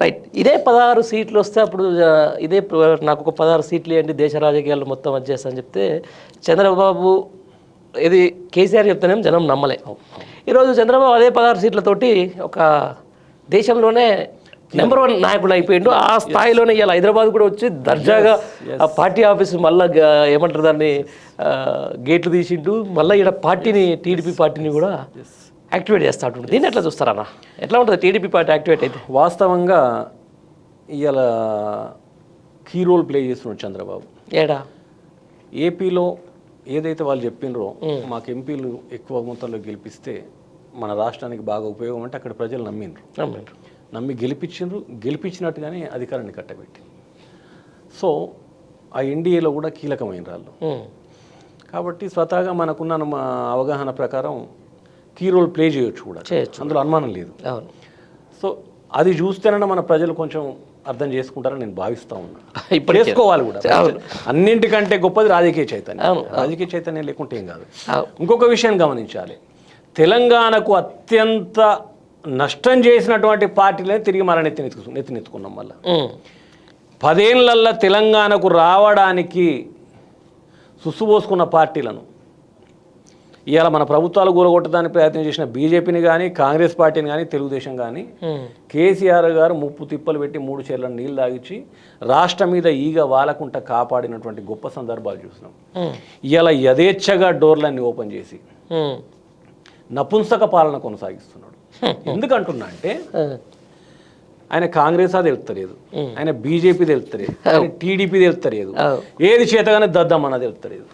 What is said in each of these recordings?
Right. ఇదే 16 సీట్లు వస్తే అప్పుడు నాకు ఒక 16 సీట్లు ఇవ్వండి దేశ రాజకీయాలు మొత్తం వచ్చేస్తా అని చెప్తే చంద్రబాబు ఇది కేసీఆర్ చెప్తేనేమో జనం నమ్మలే. ఈరోజు చంద్రబాబు అదే 16 సీట్లతోటి ఒక దేశంలోనే నెంబర్ 1 నాయకుడు అయిపోయిండు. ఆ స్థాయిలోనే ఇవాళ హైదరాబాద్ కూడా వచ్చి దర్జాగా ఆ పార్టీ ఆఫీసు మళ్ళీ ఏమంటారు దాన్ని గేట్లు తీసిండు. మళ్ళీ ఇక్కడ పార్టీని టీడీపీ పార్టీని కూడా యాక్టివేట్ చేస్తూ ఉంటుంది. దీన్ని ఎట్లా చూస్తారన్న? ఎట్లా ఉంటుంది టీడీపీ పార్టీ యాక్టివేట్ అయితే? వాస్తవంగా ఇవాళ కీ రోల్ ప్లే చేస్తున్నాడు చంద్రబాబు. ఏడా ఏపీలో ఏదైతే వాళ్ళు చెప్పినరో మాకు ఎంపీలు ఎక్కువ మొత్తంలో గెలిపిస్తే మన రాష్ట్రానికి బాగా ఉపయోగం అంటే అక్కడ ప్రజలు నమ్మి గెలిపించినట్టుగానే అధికారాన్ని కట్టబెట్టి. సో ఆ ఎన్డీఏలో కూడా కీలకమైన వాళ్ళు కాబట్టి స్వతహాగా మనకున్న అవగాహన ప్రకారం కీ రోల్ ప్లే చేయొచ్చు కూడా, అందులో అనుమానం లేదు. సో అది చూస్తేనే మన ప్రజలు కొంచెం అర్థం చేసుకుంటారని నేను భావిస్తూ ఉన్నా. ఇప్పుడు చేసుకోవాలి కూడా. అన్నింటికంటే గొప్పది రాజకీయ చైతన్యం. రాజకీయ చైతన్యం లేకుంటే ఏం కాదు. ఇంకొక విషయాన్ని గమనించాలి, తెలంగాణకు అత్యంత నష్టం చేసినటువంటి పార్టీలే తిరిగి మన నెత్తినెత్తుకున్నాం. మళ్ళీ 10 ఏళ్లల్లో తెలంగాణకు రావడానికి సుసుపోసుకున్న పార్టీలను ఇవాళ మన ప్రభుత్వాలు కూలగొట్టడానికి ప్రయత్నం చేసిన బీజేపీని కానీ, కాంగ్రెస్ పార్టీని కానీ, తెలుగుదేశం కానీ కేసీఆర్ గారు ముప్పు తిప్పలు పెట్టి 3 చీరలను నీళ్ళు తాగించి రాష్ట్రం మీద ఈగ వాలకుంట కాపాడినటువంటి గొప్ప సందర్భాలు చూసినాం. ఇవాళ యథేచ్ఛగా డోర్లన్నీ ఓపెన్ చేసి నపుంసక పాలన కొనసాగిస్తున్నాడు. ఎందుకంటున్నా అంటే ఆయన కాంగ్రెస్ అది తెలుస్తలేదు, ఆయన బీజేపీ తెలుస్తలేదు, ఆయన టీడీపీ తెలుస్తలేదు, ఏది చేతగానే దద్దమ్మన్నది తెలుస్తలేదు.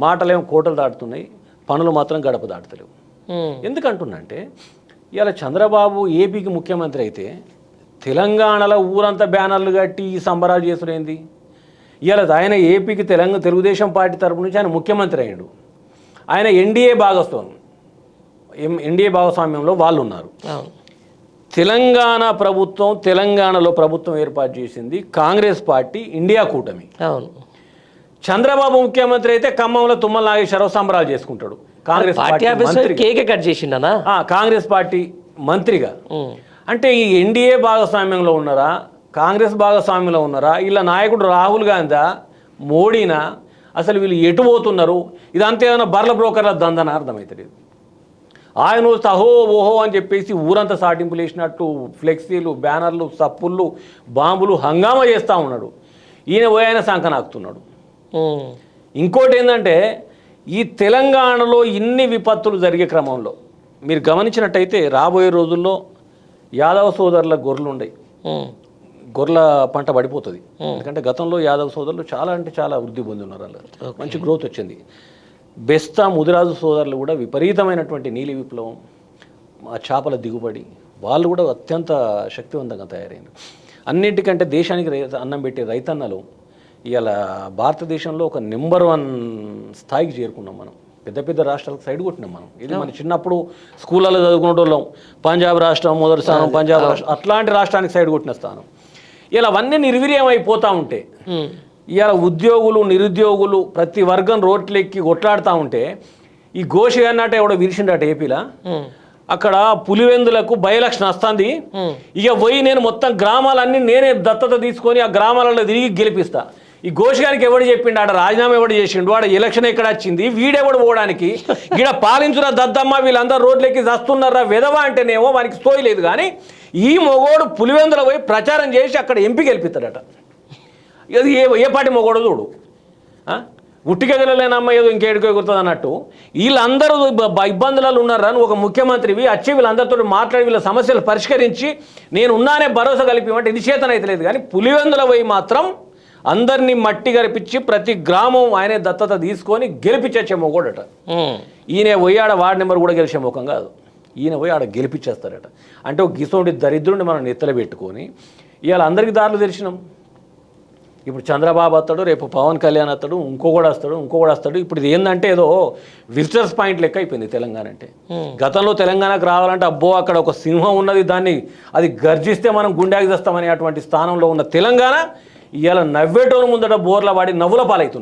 మాటలేమో కోటలు దాటుతున్నాయి, పనులు మాత్రం గడప దాటుతలేవు. ఎందుకంటున్నా అంటే ఇవాళ చంద్రబాబు ఏపీకి ముఖ్యమంత్రి అయితే తెలంగాణలో ఊరంతా బ్యానర్లు కట్టి ఈ సంబరాలు చేసుడేంది? ఇవాళ ఆయన ఏపీకి తెలుగుదేశం పార్టీ తరపు నుంచి ఆయన ముఖ్యమంత్రి అయ్యాడు. ఆయన ఎన్డీఏ భాగస్వామ్యంలో వాళ్ళు ఉన్నారు. తెలంగాణ ప్రభుత్వం, తెలంగాణలో ప్రభుత్వం ఏర్పాటు చేసింది కాంగ్రెస్ పార్టీ, ఇండియా కూటమి. చంద్రబాబు ముఖ్యమంత్రి అయితే ఖమ్మంలో తుమ్మల నాగేశ్వరరావు సంబరాలు చేసుకుంటాడు. కాంగ్రెస్ కాంగ్రెస్ పార్టీ మంత్రిగా. అంటే ఈ ఎన్డీఏ భాగస్వామ్యంలో ఉన్నారా, కాంగ్రెస్ భాగస్వామ్యంలో ఉన్నారా, ఇలా నాయకుడు రాహుల్ గాంధీ, మోడీనా, అసలు వీళ్ళు ఎటు పోతున్నారు? ఇదంతా ఏమైనా బర్ల బ్రోకర్ల దందన అర్థమవుతలేదు. ఆయన వస్తే అహో ఓహో అని చెప్పేసి ఊరంతా సాటింపులు వేసినట్టు ఫ్లెక్సీలు, బ్యానర్లు, సప్పుళ్ళు, బాంబులు హంగామా చేస్తూ ఉన్నాడు. ఈయన పోయిన సంకనాకుతున్నాడు. ఇంకోటి ఏంటంటే ఈ తెలంగాణలో ఇన్ని విపత్తులు జరిగే క్రమంలో మీరు గమనించినట్టయితే రాబోయే రోజుల్లో యాదవ సోదరుల గొర్రెలు ఉండయి, గొర్రెల పంట పడిపోతుంది. ఎందుకంటే గతంలో యాదవ సోదరులు చాలా అంటే చాలా వృద్ధి పొంది ఉన్నారు, వాళ్ళు మంచి గ్రోత్ వచ్చింది. బెస్తా ముదిరాజు సోదరులు కూడా విపరీతమైనటువంటి నీలి విప్లవం, ఆ చేపల దిగుబడి, వాళ్ళు కూడా అత్యంత శక్తివంతంగా తయారైంది. అన్నింటికంటే దేశానికి అన్నం పెట్టే రైతన్నలు ఇవాళ భారతదేశంలో ఒక నెంబర్ 1 స్థాయికి చేరుకున్నాం. మనం పెద్ద పెద్ద రాష్ట్రాలకు సైడ్ కొట్టినాం. మనం ఇది మన చిన్నప్పుడు స్కూళ్ళలో చదువుకునేటోళ్ళం, పంజాబ్ రాష్ట్రం మొదటి స్థానం, పంజాబ్ రాష్ట్రం అట్లాంటి రాష్ట్రానికి సైడ్ కొట్టిన స్థానం. ఇలా అవన్నీ నిర్వీర్యం అయిపోతూ ఉంటే ఇవాళ ఉద్యోగులు, నిరుద్యోగులు ప్రతి వర్గం రోడ్లెక్కి కొట్లాడుతూ ఉంటే ఈ ఘోషి అన్నట్టు ఎవడో విరిచిండట ఏపీలో. అక్కడ పులివెందులకు బై-ఎలక్షన్ వస్తుంది, ఇక పోయి నేను మొత్తం గ్రామాలన్నీ నేనే దత్తత తీసుకొని ఆ గ్రామాలలో తిరిగి గెలిపిస్తా. ఈ ఘోష్ గారికి ఎవడు చెప్పిండు, ఆడ రాజీనామా ఎవడు చేసిండు, ఆడ ఎలక్షన్ ఎక్కడ వచ్చింది, వీడెవడు పోవడానికి, ఈడ పాలించున్న దద్దమ్మ వీళ్ళందరూ రోడ్లెక్కి వస్తున్నారా వెధవా అంటేనేమో వానికి సోయలేదు. కానీ ఈ మొగోడు పులివెందుల పోయి ప్రచారం చేసి అక్కడ ఎంపీ గెలిపిస్తాడట. ఇది ఏ పార్టీ మొగోడు చూడు, ఉట్టిగెదలేనమ్మ ఏదో ఇంకేడుకో ఎగురుతుంది అన్నట్టు. వీళ్ళందరూ ఇబ్బందులలో ఉన్నారా, నువ్వు ఒక ముఖ్యమంత్రివి వచ్చి వీళ్ళందరితో మాట్లాడి వీళ్ళ సమస్యలు పరిష్కరించి నేను ఉన్నానే భరోసా కలిపిమంటే ఇది చేతనైతే లేదు. కానీ పులివెందుల పోయి మాత్రం అందరినీ మట్టి గరిపించి ప్రతి గ్రామం ఆయనే దత్తత తీసుకొని గెలిపించే మొగోడట. ఈయన పోయి ఆడ వార్డు నెంబర్ కూడా గెలిచే ముఖం కాదు, ఈయన పోయి ఆడ గెలిపించేస్తారట. అంటే ఒక గిసోంటి దరిద్రుడిని మనం నెత్తలు పెట్టుకొని ఇవాళ అందరికీ దారులు తెరిచినాం. ఇప్పుడు చంద్రబాబు వస్తాడు, రేపు పవన్ కళ్యాణ్ వస్తాడు, ఇంకొకడు వస్తాడు. ఇప్పుడు ఇది ఏంటంటే ఏదో విజిటర్స్ పాయింట్ లెక్క అయిపోయింది తెలంగాణ అంటే. గతంలో తెలంగాణకు రావాలంటే అబ్బో అక్కడ ఒక సింహం ఉన్నది, అది గర్జిస్తే మనం గుండెకి తెస్తామనే అటువంటి స్థానంలో ఉన్న తెలంగాణ ఇవాళ నవ్వేటోని ముందట బోర్ల వాడి నవ్వుల పాలవుతున్నది.